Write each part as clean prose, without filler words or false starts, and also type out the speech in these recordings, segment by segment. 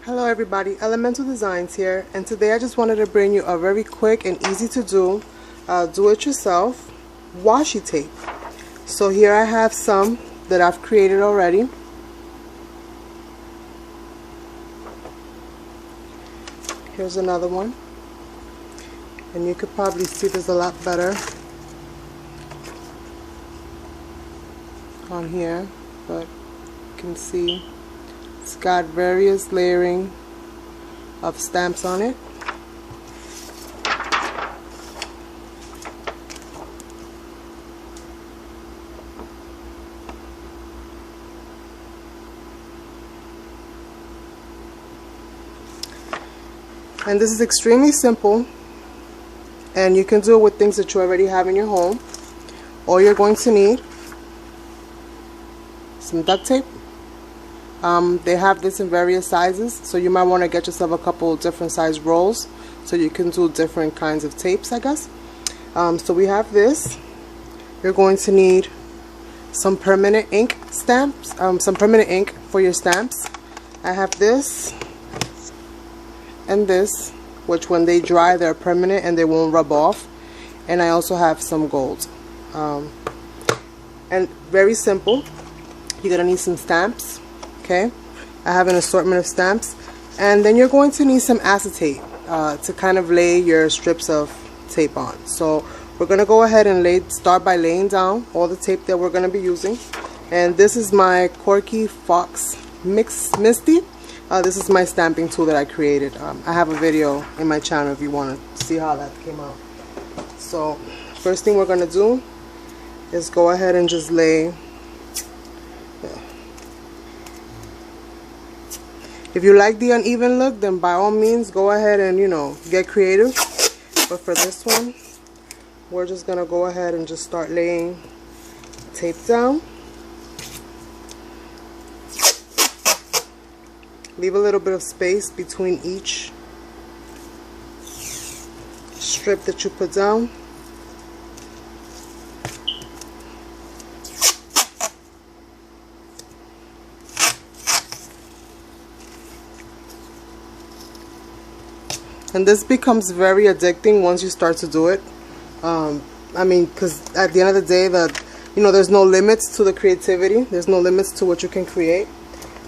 Hello everybody, Elemental Designs here, and today I just wanted to bring you a very quick and easy to do do-it-yourself washi tape. So here I have some that I've created already. Here's another one, and you could probably see this a lot better on here, but you can see it's got various layering of stamps on it. And this is extremely simple, and you can do it with things that you already have in your home. All you're going to need some duct tape. They have this in various sizes, so you might want to get yourself a couple different size rolls so you can do different kinds of tapes, I guess. So we have this. You're going to need some permanent ink stamps, some permanent ink for your stamps. I have this and this, which when they dry they're permanent and they won't rub off. And I also have some gold. And very simple. You're going to need some stamps. Okay, I have an assortment of stamps, and then you're going to need some acetate to kind of lay your strips of tape on. So we're going to go ahead and start by laying down all the tape that we're going to be using. And this is my Corky Fox Misty. This is my stamping tool that I created. I have a video in my channel if you want to see how that came out. So first thing we're going to do is go ahead and just lay. If you like the uneven look, then by all means go ahead and, you know, get creative. But for this one, we're just going to go ahead and just start laying tape down. Leave a little bit of space between each strip that you put down. And this becomes very addicting once you start to do it. I mean, because at the end of the day, there's no limits to the creativity. There's no limits to what you can create.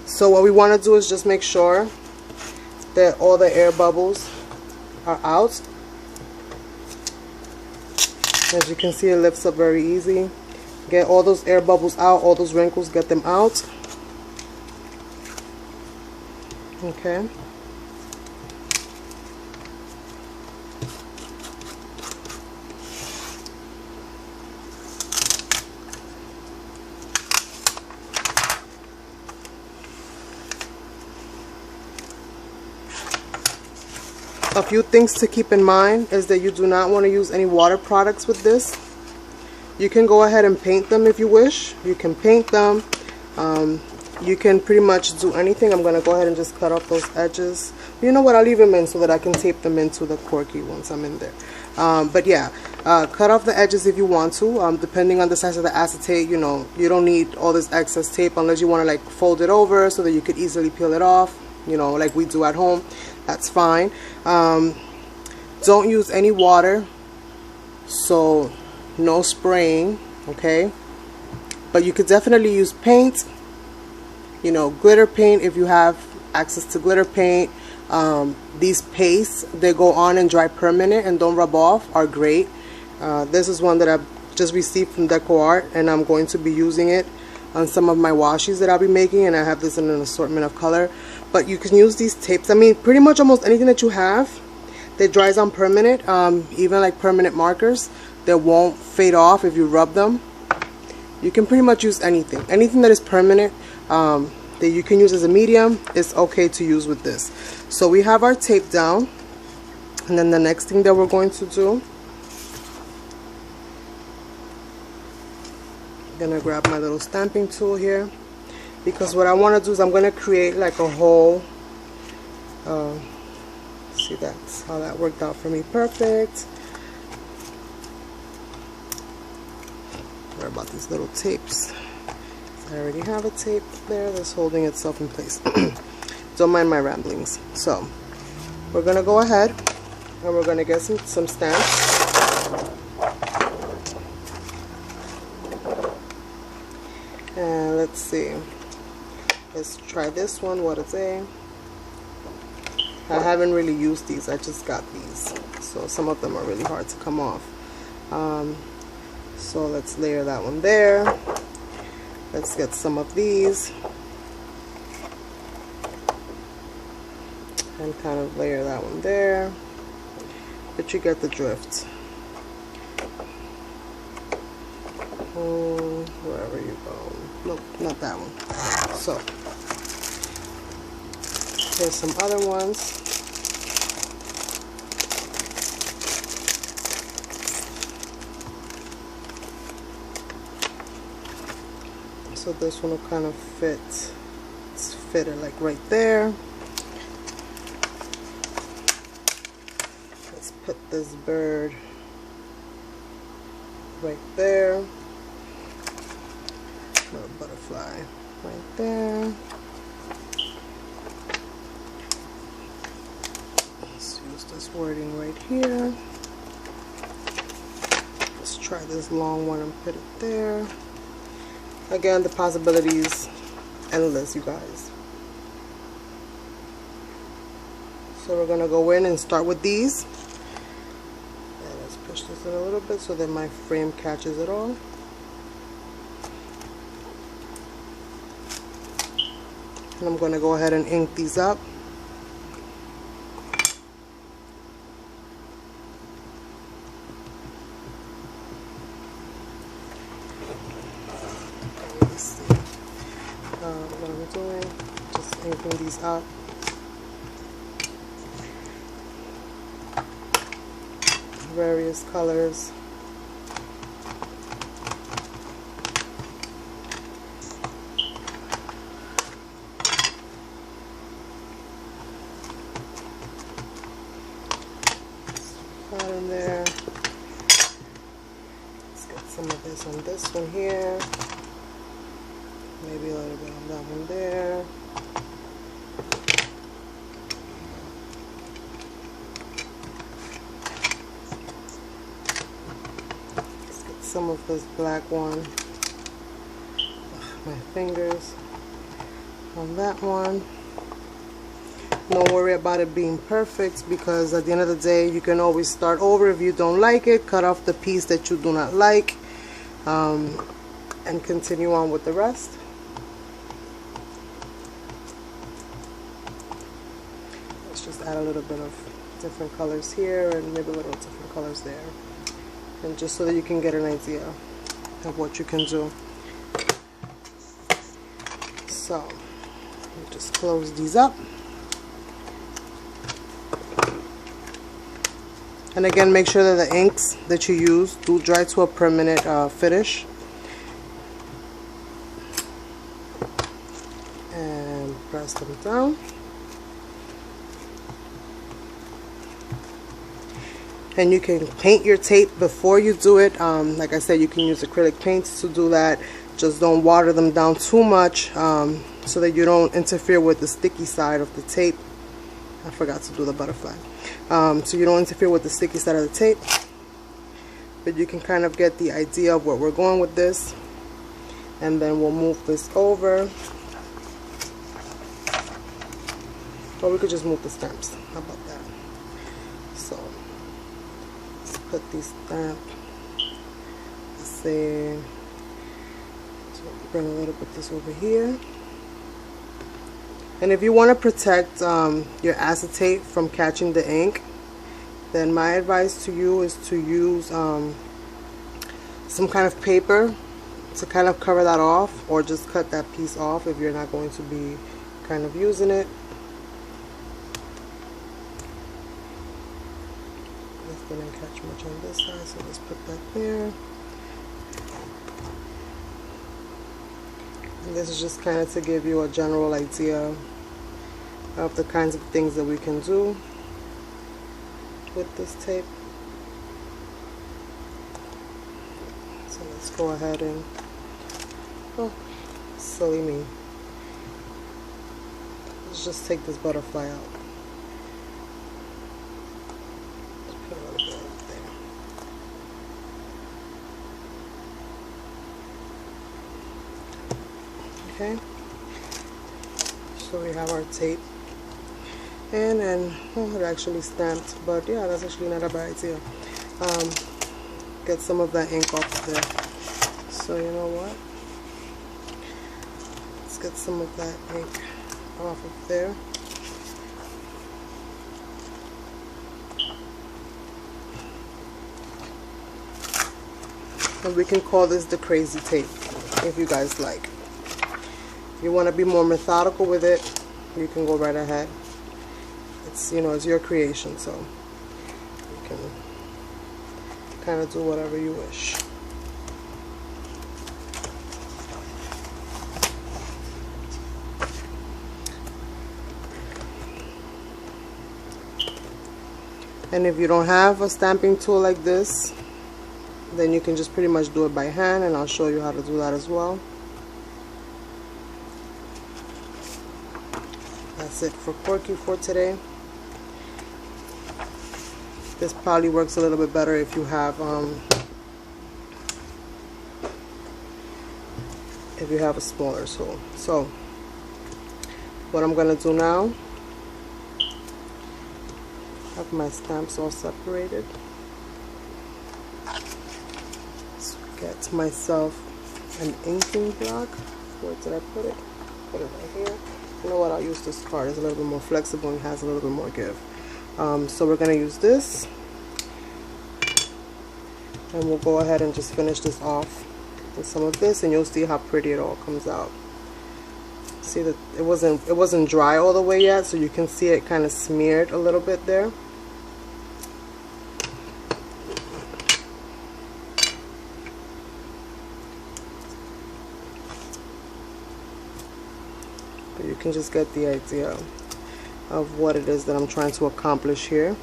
So what we want to do is just make sure that all the air bubbles are out. As you can see, it lifts up very easy. Get all those air bubbles out, all those wrinkles, get them out. Okay. A few things to keep in mind is that you do not want to use any water products with this. You can go ahead and paint them if you wish. You can paint them. You can pretty much do anything. I'm going to go ahead and just cut off those edges. You know what? I'll leave them in so that I can tape them into the Corky once I'm in there. But yeah, cut off the edges if you want to. Depending on the size of the acetate, you don't need all this excess tape unless you want to like fold it over so that you could easily peel it off. Like we do at home. That's fine. Don't use any water, so no spraying, okay? But you could definitely use paint, glitter paint if you have access to glitter paint. These pastes, they go on and dry permanent and don't rub off, are great. This is one that I've just received from Decorative, and I'm going to be using it on some of my washis that I'll be making, and I have this in an assortment of color. But you can use these tapes. I mean, pretty much almost anything that you have that dries on permanent, even like permanent markers, that won't fade off if you rub them. You can pretty much use anything. Anything that is permanent that you can use as a medium is okay to use with this. So we have our tape down, and then the next thing that we're going to do, I'm gonna grab my little stamping tool here, because what I want to do is I'm going to create like a whole, see, that's how that worked out for me. Perfect. Sorry about these little tapes. I already have a tape there that's holding itself in place. Don't mind my ramblings. So we're gonna go ahead and we're gonna get some stamps. And let's see. Let's try this one. What is it? I haven't really used these. I just got these, so some of them are really hard to come off. So let's layer that one there. Let's get some of these and kind of layer that one there, but you get the drift. Wherever you go. Nope, not that one. So here's some other ones. So this one will kind of fit. It's fitted like right there. Let's put this bird right there. Little butterfly right there. Let's use this wording right here. Let's try this long one and put it there. Again, the possibilities endless, you guys. So we're gonna go in and start with these. And let's push this in a little bit so that my frame catches it all. And I'm going to go ahead and ink these up. Let's see what I'm doing. Just inking these up. Various colors. In there. Let's get some of this on this one here. Maybe a little bit on that one there. Let's get some of this black one. Ugh, my fingers on that one. Don't worry about it being perfect, because at the end of the day you can always start over. If you don't like it, cut off the piece that you do not like, and continue on with the rest. Let's just add a little bit of different colors here and maybe a little different colors there, and just so that you can get an idea of what you can do. So we'll just close these up. And again, make sure that the inks that you use do dry to a permanent finish. And press them down. And you can paint your tape before you do it. Like I said, you can use acrylic paints to do that. Just don't water them down too much so that you don't interfere with the sticky side of the tape. I forgot to do the butterfly. So you don't interfere with the sticky side of the tape, but you can kind of get the idea of where we're going with this. And then we'll move this over, or we could just move the stamps. How about that? So let's put these stamps. Let's see, so bring a little bit this over here. And if you want to protect your acetate from catching the ink, then my advice to you is to use some kind of paper to kind of cover that off, or just cut that piece off if you're not going to be kind of using it. This didn't catch much on this side, so let's put that there. And this is just kind of to give you a general idea of the kinds of things that we can do with this tape. So let's go ahead and, oh, silly me. Let's just take this butterfly out. Put a little bit up there. Okay. So we have our tape. And then, oh, it actually stamped, but yeah, that's actually not a bad idea. Get some of that ink off there. So you know what? Let's get some of that ink off of there. And we can call this the crazy tape, if you guys like. If you want to be more methodical with it, you can go right ahead. It's, you know, it's your creation, so you can kind of do whatever you wish. And if you don't have a stamping tool like this, then you can just pretty much do it by hand, and I'll show you how to do that as well. That's it for Corky for today. This probably works a little bit better if you have a smaller tool. So what I'm gonna do now, have my stamps all separated. Let's get myself an inking block. Where did I put it? Put it right here. You know what, I'll use this card. It's a little bit more flexible and has a little bit more give. So we're going to use this, and we'll go ahead and just finish this off with some of this, and you'll see how pretty it all comes out. See that it wasn't dry all the way yet, so you can see it kind of smeared a little bit there. But you can just get the idea of what it is that I'm trying to accomplish here.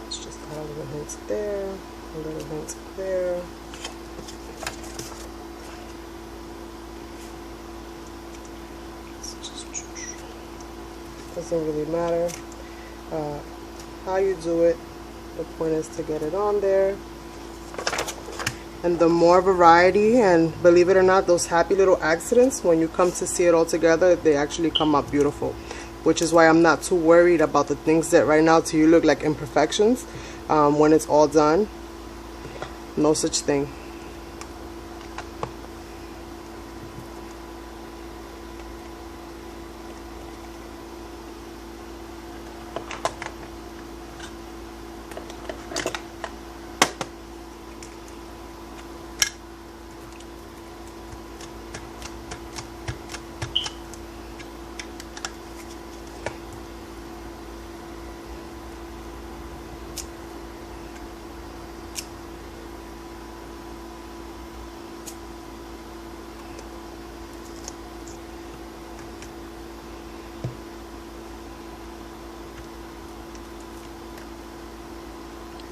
Let's just add a little hint there, a little hint there. Doesn't really matter how you do it. The point is to get it on there. And the more variety, and believe it or not, those happy little accidents, when you come to see it all together, they actually come out beautiful. Which is why I'm not too worried about the things that right now to you look like imperfections. When it's all done, no such thing.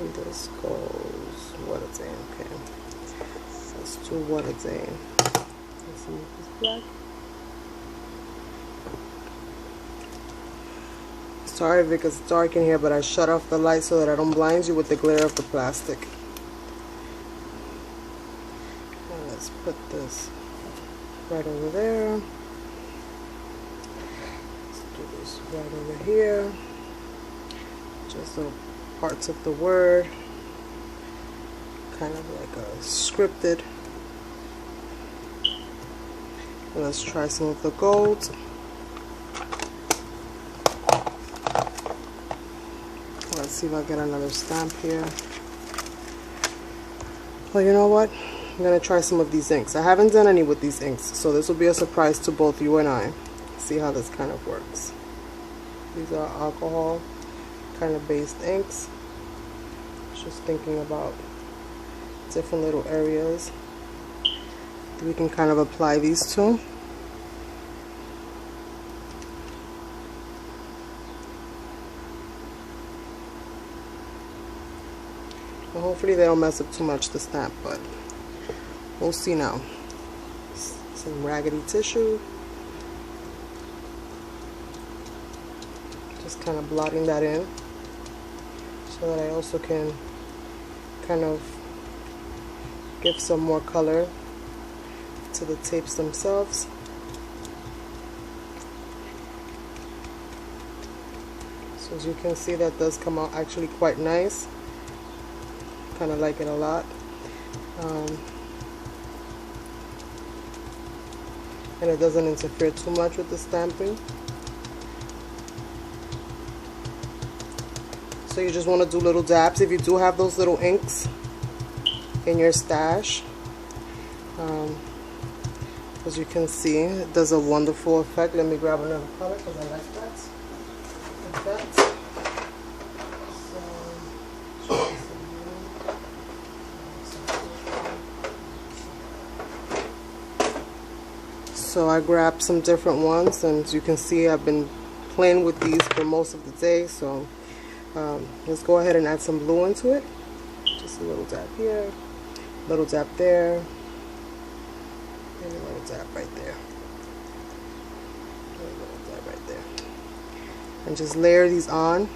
And this goes what a day. Okay, let's do what a day. Let's move this black. Sorry if it's dark in here, but I shut off the light so that I don't blind you with the glare of the plastic. And let's put this right over there. Let's do this right over here. Just little parts of the word, kind of like a scripted. And let's try some of the gold. Let's see if I get another stamp here. Well, you know what? I'm gonna try some of these inks. I haven't done any with these inks, so this will be a surprise to both you and I. See how this kind of works. These are alcohol kind of based inks. Just thinking about different little areas that we can kind of apply these to. Well, hopefully they don't mess up too much, the stamp, but we'll see now. Some raggedy tissue. Just kind of blotting that in so that I also can kind of give some more color to the tapes themselves. So as you can see, that does come out actually quite nice. Kind of like it a lot. And it doesn't interfere too much with the stamping. So you just want to do little dabs. If you do have those little inks in your stash, as you can see, it does a wonderful effect. Let me grab another color because I like that. So I grabbed some different ones, and as you can see, I've been playing with these for most of the day. So let's go ahead and add some blue into it. Just a little dab here, a little dab there, and a little dab right there, and a little dab right there, and just layer these on.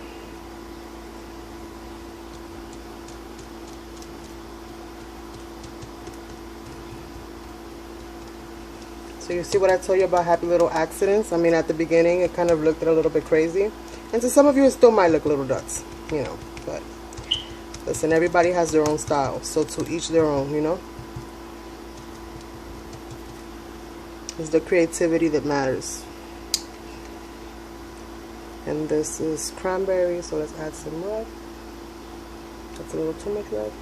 So you see what I told you about happy little accidents? I mean, at the beginning, it kind of looked a little bit crazy. And to some of you, it still might look little nuts, you know. But listen, everybody has their own style. So to each their own, you know. It's the creativity that matters. And this is cranberry, so let's add some red. That's a little too much red.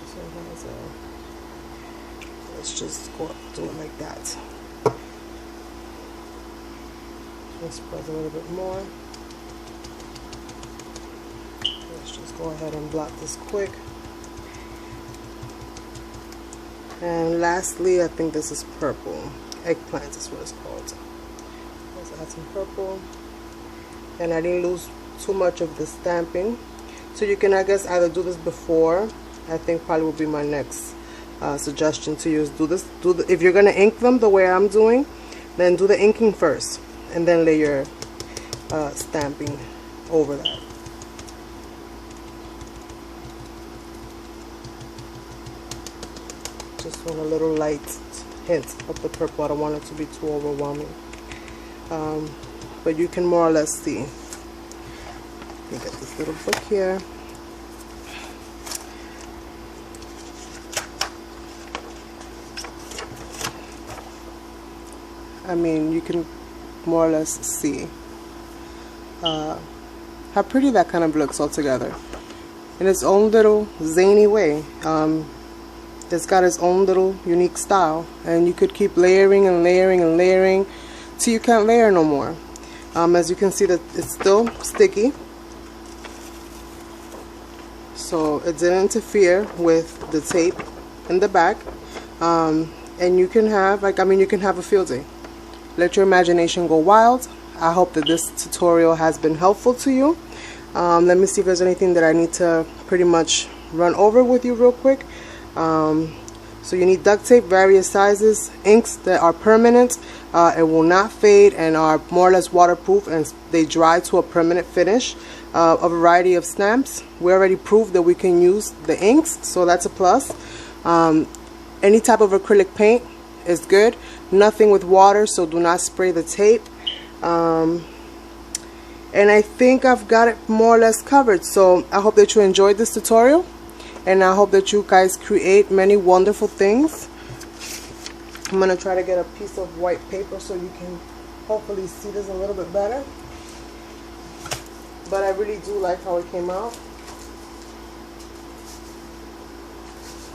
This one has let's just go up, do it like that. Let's spread a little bit more. Let's just go ahead and blot this quick. And lastly, I think this is purple. Eggplant is what it's called. Let's add some purple. And I didn't lose too much of the stamping. So you can, I guess, either do this before. I think probably will be my next suggestion to use. If you're gonna ink them the way I'm doing, then do the inking first, and then lay your stamping over that. Just want a little light hint of the purple. I don't want it to be too overwhelming. But you can more or less see. Let me get this little book here. I mean, you can more or less see how pretty that kind of looks all together in its own little zany way. It's got its own little unique style, and you could keep layering and layering and layering till you can't layer no more. As you can see, that it's still sticky, so it didn't interfere with the tape in the back. And you can have, like, I mean, you can have a field day. Let your imagination go wild. I hope that this tutorial has been helpful to you. Let me see if there's anything that I need to pretty much run over with you real quick. So you need duct tape, various sizes, inks that are permanent, it will not fade, and are more or less waterproof, and they dry to a permanent finish. A variety of stamps. We already proved that we can use the inks, so that's a plus. Any type of acrylic paint is good. Nothing with water, so do not spray the tape. And I think I've got it more or less covered. So I hope that you enjoyed this tutorial, and I hope that you guys create many wonderful things. I'm going to try to get a piece of white paper so you can hopefully see this a little bit better. But I really do like how it came out.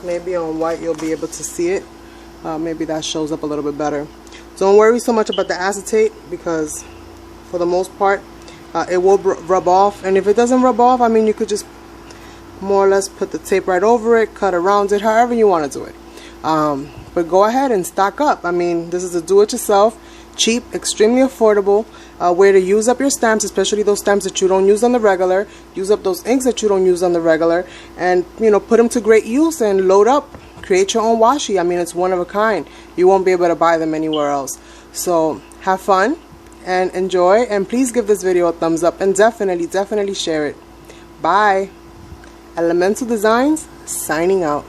Maybe on white you'll be able to see it. Maybe that shows up a little bit better. Don't worry so much about the acetate, because for the most part it will rub off. And if it doesn't rub off, I mean, you could just more or less put the tape right over it, cut around it, however you want to do it. But go ahead and stock up. I mean, this is a do-it-yourself. cheap, extremely affordable way to use up your stamps, especially those stamps that you don't use on the regular. Use up those inks that you don't use on the regular, and put them to great use and load up. Create your own washi. I mean, it's one of a kind. You won't be able to buy them anywhere else. So have fun and enjoy, and please give this video a thumbs up, and definitely share it. Bye. Elemental Designs signing out.